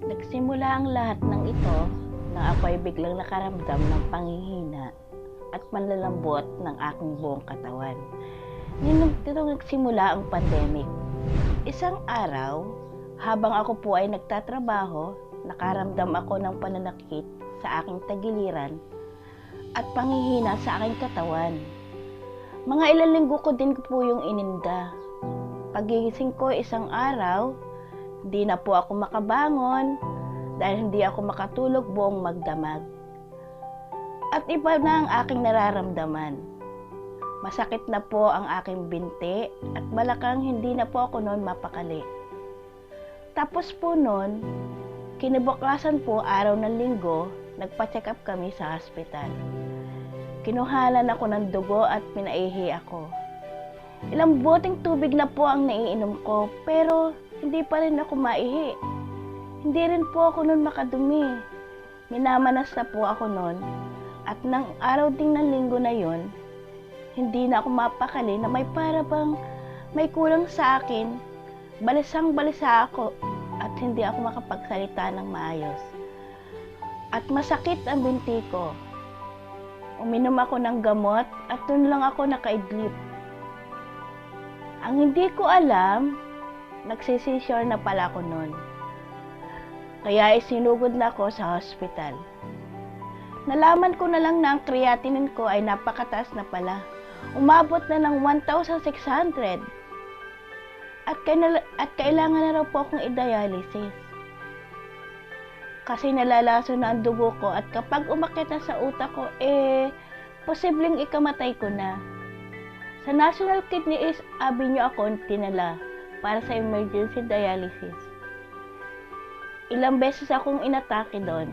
Nagsimula ang lahat ng ito nang ako ay biglang nakaramdam ng panghihina at panlalambot ng aking buong katawan. Nito nagsimula ang pandemic. Isang araw, habang ako po ay nagtatrabaho, nakaramdam ako ng pananakit sa aking tagiliran at panghihina sa aking katawan. Mga ilang linggo ko din po yung ininda. Pagigising ko isang araw, di na po ako makabangon dahil hindi ako makatulog buong magdamag. At iba na ang aking nararamdaman. Masakit na po ang aking binti at balakang hindi na po ako noon mapakali. Tapos po noon, kinabukasan po araw ng linggo, nagpa-check up kami sa hospital. Kinuhalan ako ng dugo at pinaihi ako. Ilang boteng tubig na po ang naiinom ko pero hindi pa rin ako maihi. Hindi rin po ako noon makadumi. Minamanas na po ako noon at nang araw ding ng linggo na yon, hindi na ako mapakali na may para bang may kulang sa akin. Balisang-balisa ako at hindi ako makapagsalita ng maayos. At masakit ang binti ko. Uminom ako ng gamot at doon lang ako nakaidlip. Ang hindi ko alam, nagsisisure na pala ako noon. Kaya isinugod na ako sa hospital. Nalaman ko na lang na ang creatinine ko ay napakataas na pala. Umabot na ng 1,600. At kailangan na raw po akong i-dialysis. Kasi nalalaso na ang dugo ko at kapag umakyat na sa utak ko, posibleng ikamatay ko na. Sa National Kidney Avenue ako tinala para sa emergency dialysis. Ilang beses akong inatake doon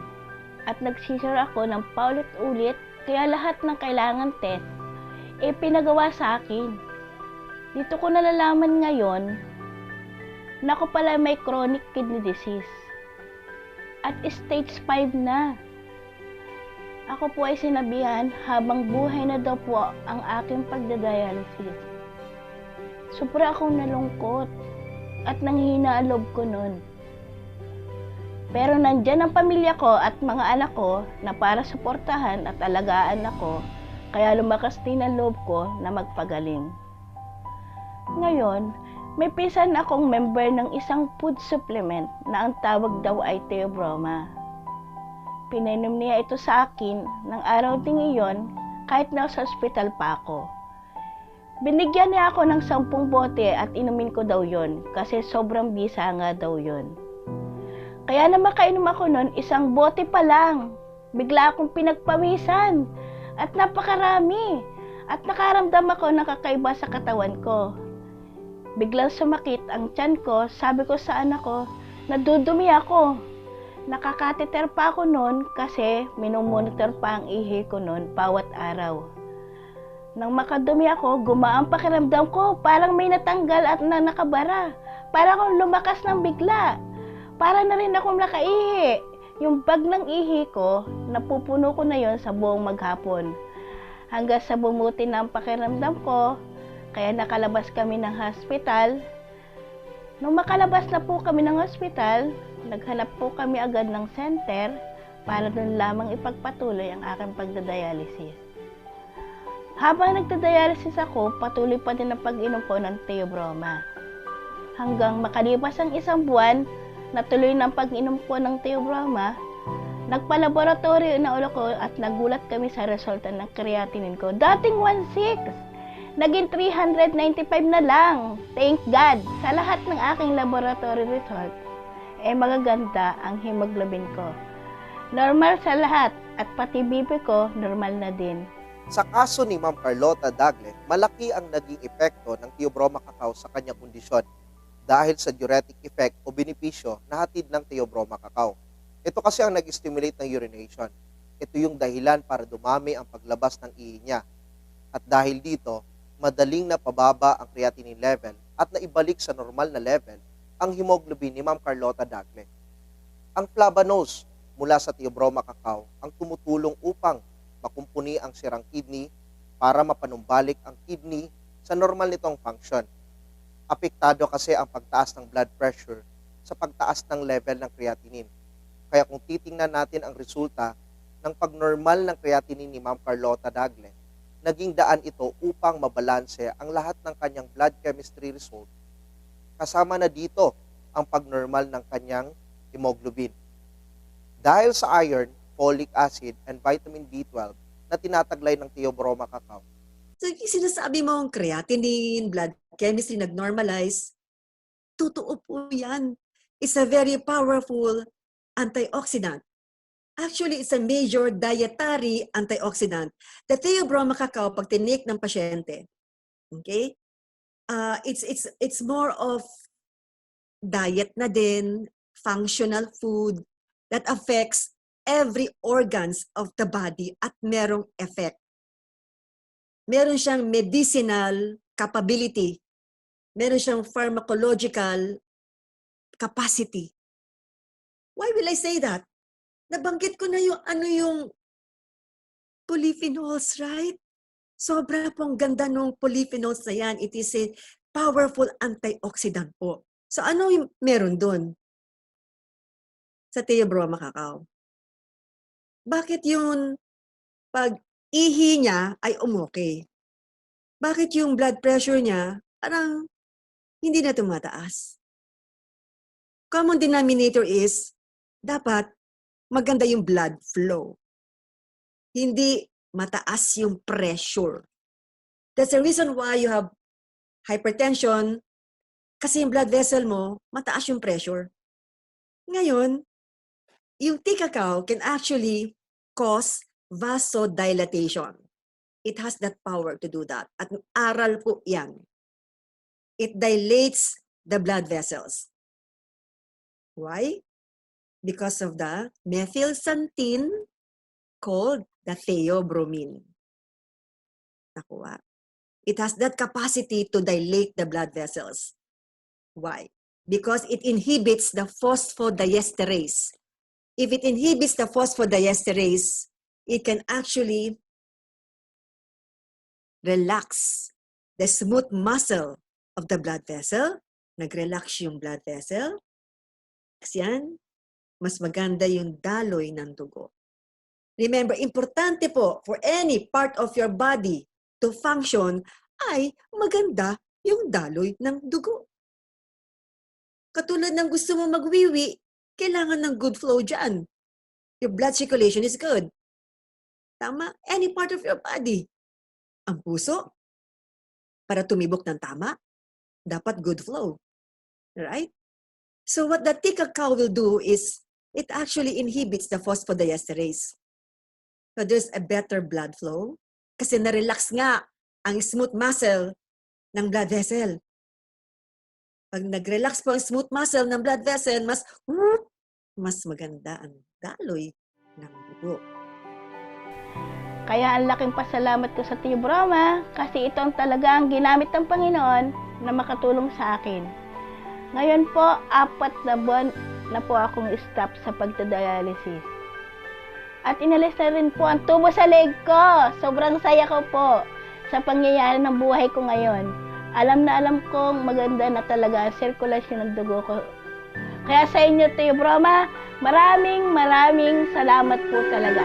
at nag-seizure ako ng paulit-ulit kaya lahat ng kailangan test pinagawa sa akin. Dito ko nalalaman ngayon na ako pala may chronic kidney disease at stage 5 na. Ako po ay sinabihan habang buhay na daw po ang aking pagdadialysis. Sobra akong nalungkot at nanghina ang loob ko noon. Pero nandyan ang pamilya ko at mga anak ko na para suportahan at alagaan ako, kaya lumakas din ang loob ko na magpagaling. Ngayon, may pinsan akong member ng isang food supplement na ang tawag daw ay Theobroma. Pinainom niya ito sa akin ng araw ding iyon kahit nasa ospital pa ako. Binigyan niya ako ng 10 bote at inumin ko daw yon kasi sobrang bisa nga daw yon. Kaya na makainom ako nun, 1 bote pa lang. Bigla akong pinagpawisan at napakarami at nakaramdam ako ng kakaiba sa katawan ko. Biglang sumakit ang tiyan ko, sabi ko sa anak ko, nadudumi ako. Nakakateter pa ako noon kasi minomonitor pa ang ihi ko noon bawat araw. Nang makadumi ako, gumaan pakiramdam ko, parang may natanggal at nakabara. Parang akong lumakas ng bigla. Para na rin akong nakaihi. Yung bag ng ihi ko, napupuno ko na yon sa buong maghapon. Hanggang sa bumuti na ang pakiramdam ko, kaya nakalabas kami ng hospital. Nung makalabas na po kami ng hospital, naghanap po kami agad ng center para doon lamang ipagpatuloy ang aking pagdadialysis. Habang nagdadialysis ako, patuloy pa din ang pag-inom ko ng Theobroma. Hanggang makalipas ang 1 buwan, natuloy ng pag-inom ko ng Theobroma, nagpa-laboratory na ulo ko at nagulat kami sa resulta ng creatinine ko. Dating 1,600, naging 395 na lang. Thank God! Sa lahat ng aking laboratory result, magaganda ang hemoglobin ko. Normal sa lahat at pati BP ko, normal na din. Sa kaso ni Ma'am Carlota Dagle, malaki ang naging epekto ng Theobroma Cacao sa kanyang kondisyon dahil sa diuretic effect o benepisyo na hatid ng Theobroma Cacao. Ito kasi ang nag-stimulate ng urination. Ito yung dahilan para dumami ang paglabas ng ihi niya. At dahil dito, madaling napababa ang creatinine level at naibalik sa normal na level ang hemoglobin ni Ma'am Carlota Dagle. Ang flavanose mula sa Theobroma Cacao ang tumutulong upang makumpuni ang sirang kidney para mapanumbalik ang kidney sa normal nitong function. Apektado kasi ang pagtaas ng blood pressure sa pagtaas ng level ng creatinine. Kaya kung titingnan natin ang resulta ng pagnormal ng creatinine ni Ma'am Carlota Dagle, naging daan ito upang mabalanse ang lahat ng kanyang blood chemistry result. Kasama na dito ang pagnormal ng kanyang hemoglobin. Dahil sa iron, folic acid, and vitamin B12 na tinataglay ng Theobroma cacao. So, yung sinasabi mo ang creatinine, blood chemistry nag-normalize, totoo po yan. It's a very powerful antioxidant. Actually, it's a major dietary antioxidant. The Theobroma cacao, pag tinake ng pasyente, okay, it's more of diet na din, functional food that affects every organs of the body at merong effect. Meron siyang medicinal capability. Meron siyang pharmacological capacity. Why will I say that? Nabanggit ko na yung polyphenols, right? Sobra pong ganda ng polyphenols na yan. It is a powerful antioxidant po. So ano yung meron dun sa Theobroma cacao? Bakit yung pag-ihi niya ay umokay? Bakit yung blood pressure niya parang hindi na tumataas? Common denominator is dapat maganda yung blood flow. Hindi mataas yung pressure. That's the reason why you have hypertension, kasi yung blood vessel mo, mataas yung pressure. Ngayon, yung tea cacao can actually cause vasodilatation. It has that power to do that. At aral po yan. It dilates the blood vessels. Why? Because of the methylxanthine called the theobromine. Nakuha. It has that capacity to dilate the blood vessels. Why? Because it inhibits the phosphodiesterase. If it inhibits the phosphodiesterase, it can actually relax the smooth muscle of the blood vessel. Nag-relax yung blood vessel. Kasi yan, mas maganda yung daloy ng dugo. Remember, importante po for any part of your body to function ay maganda yung daloy ng dugo. Katulad ng gusto mo magwiwi, kailangan ng good flow dyan. Your blood circulation is good. Tama? Any part of your body. Ang puso, para tumibok ng tama, dapat good flow. Right? So what the tea cacao will do is, it actually inhibits the phosphodiesterase. So there's a better blood flow. Kasi na-relax nga ang smooth muscle ng blood vessel. Pag nag-relax po ang smooth muscle ng blood vessel, mas maganda ang daloy ng dugo. Kaya ang laking pasalamat ko sa Theobroma kasi ito ang talagang ginamit ng Panginoon na makatulong sa akin. Ngayon po, 4 na buwan na po akong stop sa pagdadialysis. At inalis na rin po ang tubo sa leg ko. Sobrang saya ko po sa pangyayari ng buhay ko ngayon. Alam na alam kong maganda na talaga ang sirkulasyon ng dugo ko. Kaya sa inyo, Theobroma, maraming salamat po talaga.